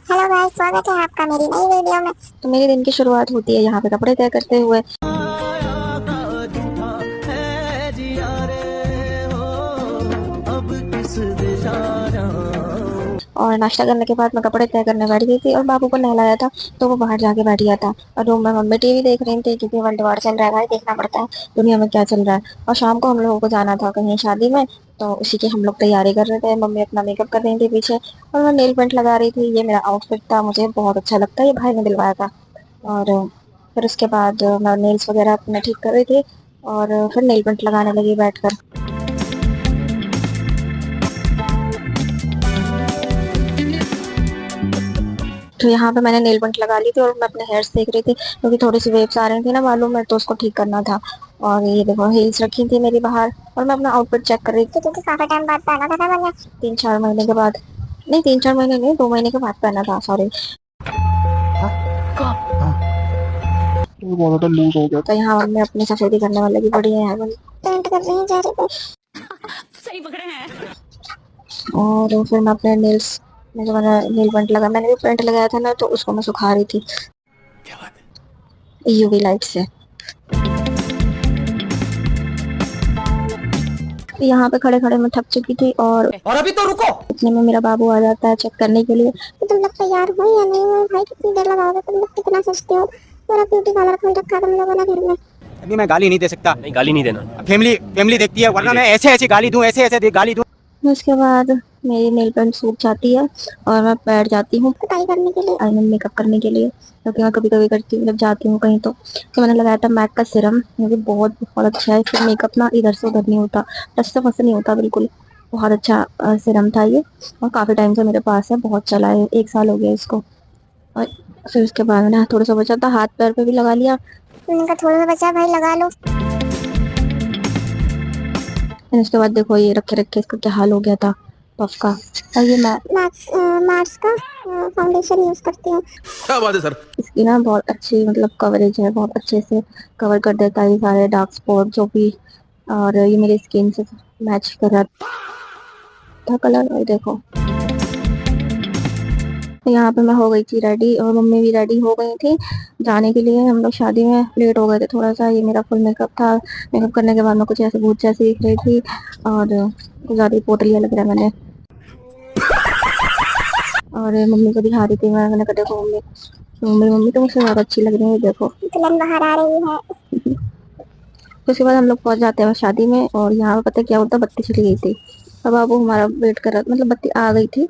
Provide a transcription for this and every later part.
Hello guys, स्वागत है आपका मेरी नई वीडियो में। तो मेरे दिन की शुरुआत होती है यहाँ पे कपड़े तय करते हुए। और नाश्ता करने के बाद मैं कपड़े तय करने बैठ गई थी और बाबू को नहलाया था तो वो बाहर जाके बैठ गया था। और रूम में मम्मी टीवी देख रही थी क्योंकि वर्ल्ड वॉर चल रहा है, भाई देखना पड़ता है दुनिया में क्या चल रहा है। और शाम को हम लोगों को जाना था कहीं शादी में, तो उसी की हम लोग तैयारी कर रहे थे। मम्मी अपना मेकअप कर रही थी पीछे और मैं नेल पेंट लगा रही थी। ये मेरा आउटफिट था, मुझे बहुत अच्छा लगता है, ये भाई ने दिलवाया था। और फिर उसके बाद मैं नेल्स वगैरह अपने ठीक कर रही थी और फिर नेल पेंट लगाने लगी बैठकर। तो यहाँ पे मैंने नेल पेंट लगा ली थी और मैं अपने हेयर्स देख रही थी क्योंकि थोड़ी सी वेव्स आ रही थी ना बालों में, तो उसको ठीक करना था। और ये देखो हील्स रखी थी मेरी बाहर और मैं अपना आउटफिट चेक कर रही थी क्योंकि काफी टाइम बाद पहना था ना मैंने। 3-4 महीने के बाद। नहीं, 3-4 महीने नहीं, 2 महीने के बाद पहना था, सॉरी। बहुत लूज हो गया। तो यहाँ मम्मी अपनी सफेदी करने वाली भी बड़ी है, पेंट कर रही है चेहरे पे। सही पकड़े हैं। और फिर मैं अपने नेल्स में जो मैंने नेल पेंट लगा, मैंने भी पेंट लगाया था ना, तो उसको मैं सुखा रही थी यूवी लाइट से। यहाँ पे खड़े खड़े मैं थक चुकी थी और अभी तो रुको। इतने में मेरा बाबू आ जाता है चेक करने के लिए। तो तुम लोग तैयार हो या नहीं हो भाई? कितनी देर लगाओगे? तुम लोग कितना सोचते हो? पूरा ब्यूटी पार्लर खोल रखा तुम लोगों ने घर में। अभी मैं गाली नहीं दे सकता। नहीं, गाली नहीं देना। फैमिली फैमिली देखती है, वरना मैं ऐसे ऐसे गाली दूं, ऐसे ऐसे गाली दूं। उसके बाद मेरी नेल पेंट सूख जाती है और मैं बैठ जाती हूँ कुटाई करने के लिए। आई मीन मेकअप करने के लिए, क्योंकि मैं कभी कभी करती हूँ जब जाती हूँ कहीं। तो मैंने लगाया था मैक का सिरम, जो कि बहुत बहुत अच्छा है। इससे मेकअप ना इधर से उधर नहीं होता, टच से फस नहीं होता, बिल्कुल बहुत अच्छा सिरम था ये। और काफ़ी टाइम से मेरे पास है, बहुत चला है, 1 साल हो गया इसको। और फिर उसके बाद मैंने थोड़ा सा बचा था, हाथ पैर पे भी लगा लिया। मैंने कहा थोड़ा सा बचा भाई, लगा लो। फिर उसके बाद देखो ये रखे रखे इसका क्या हाल हो गया था पफ का। और ये मैं मार्स का फाउंडेशन यूज करती हूँ। क्या बात है सर। इसकी ना बहुत अच्छी मतलब कवरेज है, बहुत अच्छे से कवर कर देता है ये सारे डार्क स्पॉट जो भी। और ये मेरी स्किन से मैच कर रहा था कलर। और देखो तो यहाँ पे मैं हो गई थी रेडी और मम्मी भी रेडी हो गई थी जाने के लिए। हम लोग शादी में लेट हो गए थे थोड़ा सा। ये मेरा फुल मेकअप था। मेकअप करने के बाद मैं कुछ ऐसे भूत जैसी दिख रही थी और कुछ ज़्यादा ही पोटलिया लग रहा है मैंने। और मम्मी को दिखा रही थी मैंने कहा देखो मम्मी, मम्मी मम्मी तो मुझसे ज़्यादा अच्छी लग रही है, देखो। दुल्हन बाहर आ रही है। उसके बाद हम लोग पहुंच जाते हैं शादी में और यहाँ पे पता है क्या होता, बत्ती चली गई थी। अब बाबू हमारा वेट कर रहा था, मतलब बत्ती आ गई थी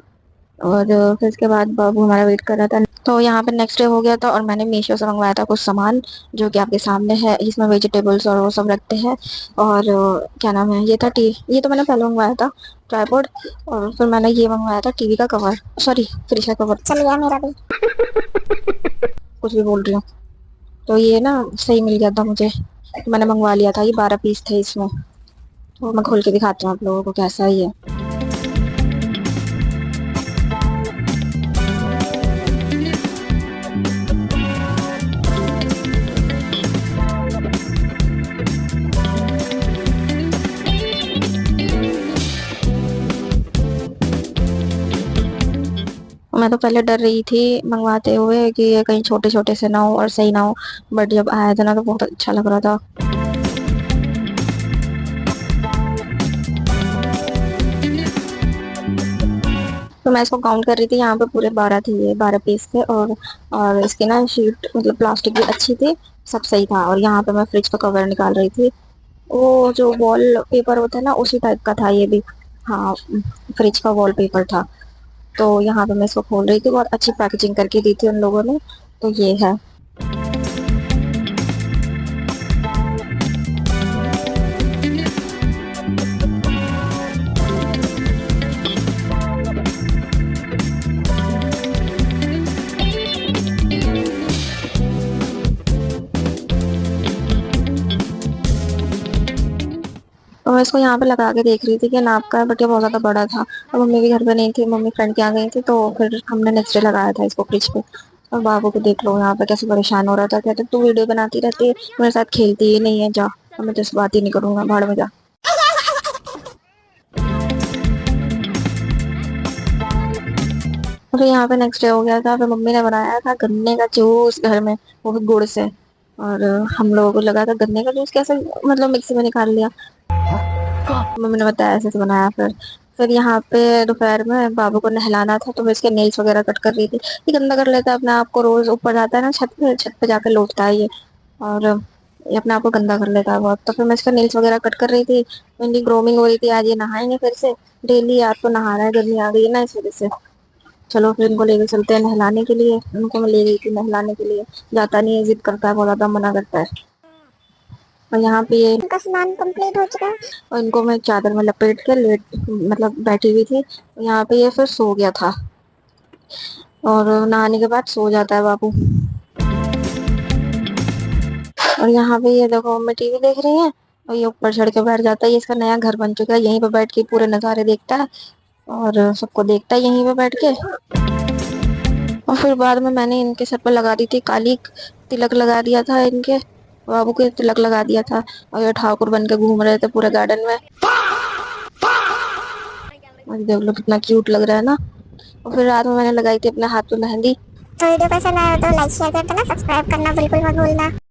और फिर उसके बाद बाबू हमारा वेट कर रहा था। तो यहाँ पे नेक्स्ट डे हो गया था और मैंने मीशो से मंगवाया था कुछ सामान जो कि आपके सामने है। इसमें वेजिटेबल्स और वो सब रखते हैं। और क्या नाम है, ये था ये तो मैंने पहले मंगवाया था ट्राइपॉड। और फिर मैंने ये मंगवाया था टीवी का कवर, सॉरी फ्रिज का कवर। चल गया मेरा भी। कुछ भी बोल रही हूँ। तो ये ना सही मिल गया था मुझे, तो मैंने मंगवा लिया था। ये 12 पीस थे इसमें। तो मैं खोल के दिखाती हूँ आप लोगों को कैसा ही है। मैं तो पहले डर रही थी मंगवाते हुए कि ये कहीं छोटे छोटे से ना हो और सही ना हो, बट जब आया था ना तो बहुत अच्छा लग रहा था। तो मैं इसको काउंट कर रही थी, यहाँ पे पूरे 12 थे, ये 12 पीस थे। और इसकी ना शीट मतलब प्लास्टिक भी अच्छी थी, सब सही था। और यहाँ पे मैं फ्रिज का कवर निकाल रही थी, वो जो वॉल पेपर होता है ना उसी टाइप का था ये भी। हाँ, फ्रिज का वॉल पेपर था। तो यहाँ पे मैं इसको खोल रही थी, बहुत अच्छी पैकेजिंग करके दी थी उन लोगों ने। तो ये है। और मैं इसको यहाँ पे लगा के देख रही थी कि नाप का है, बट ये बहुत ज्यादा बड़ा था। और मम्मी भी घर पे नहीं थी, मम्मी फ्रेंड के यहाँ गई थी, तो फिर हमने नेक्स्ट डे लगाया था इसको फ्रिज पे। और बाबू को देख लो यहाँ पे कैसे परेशान हो रहा था, कहते तू वीडियो बनाती रहती है, मेरे साथ खेलती ही नहीं है, जा। अब मैं तो बात ही नहीं करूंगा, भाड़ में जा। और फिर यहाँ पे नेक्स्ट डे हो गया था, फिर मम्मी ने बनाया था गन्ने का जूस घर में, वो भी गुड़ से। और हम लोगों को लगा था गन्ने का जूस कैसे मतलब मिक्सी में निकाल लिया। मम्मी ने बताया ऐसे से बनाया। फिर यहाँ पे दोपहर में बाबू को नहलाना था, तो मैं इसके नेल्स वगैरह कट कर रही थी। ये गंदा कर लेता है अपने आप को, रोज ऊपर जाता है ना छत पे जाकर लौटता है ये, और ये अपने आप को गंदा कर लेता है बहुत। तो फिर मैं इसका नेल्स वगैरह कट कर रही थी, इनकी ग्रोमिंग हो रही थी। आज ये नहाएंगे फिर से, डेली आज तो नहा रहा है, गर्मी आ गई है ना इस वजह से। चलो फिर इनको लेके चलते हैं नहलाने के लिए। इनको मैं ले गई थी नहलाने के लिए, जाता नहीं है, जिद करता है बहुत ज्यादा, मना करता है। और यहाँ पे ये उनका स्नान कंप्लीट हो चुका है। और इनको मैं चादर में लपेट के लेट मतलब बैठी हुई थी। यहाँ पे ये फिर सो गया था, और नहाने के बाद सो जाता है बाबू। और यहाँ पे ये देखो मम्मी टीवी देख रही है, और ये ऊपर चढ़ के बैठ जाता है। ये इसका नया घर बन चुका है, यहीं पे बैठ के पूरे नज़ारे देखता है और सबको देखता है यहीं पे बैठ के। और फिर बाद में मैंने इनके सर पर लगा दी थी काली तिलक, लगा दिया था इनके बाबू के, तिलक लगा दिया था। और ये ठाकुर बन के घूम रहे थे पूरे गार्डन में। और देख लो कितना क्यूट लग रहा है ना। और फिर रात में मैंने लगाई थी अपने हाथ पे मेहंदी। तो वीडियो पसंद आया तो लाइक शेयर कर देना, सब्सक्राइब करना बिल्कुल मत भूलना।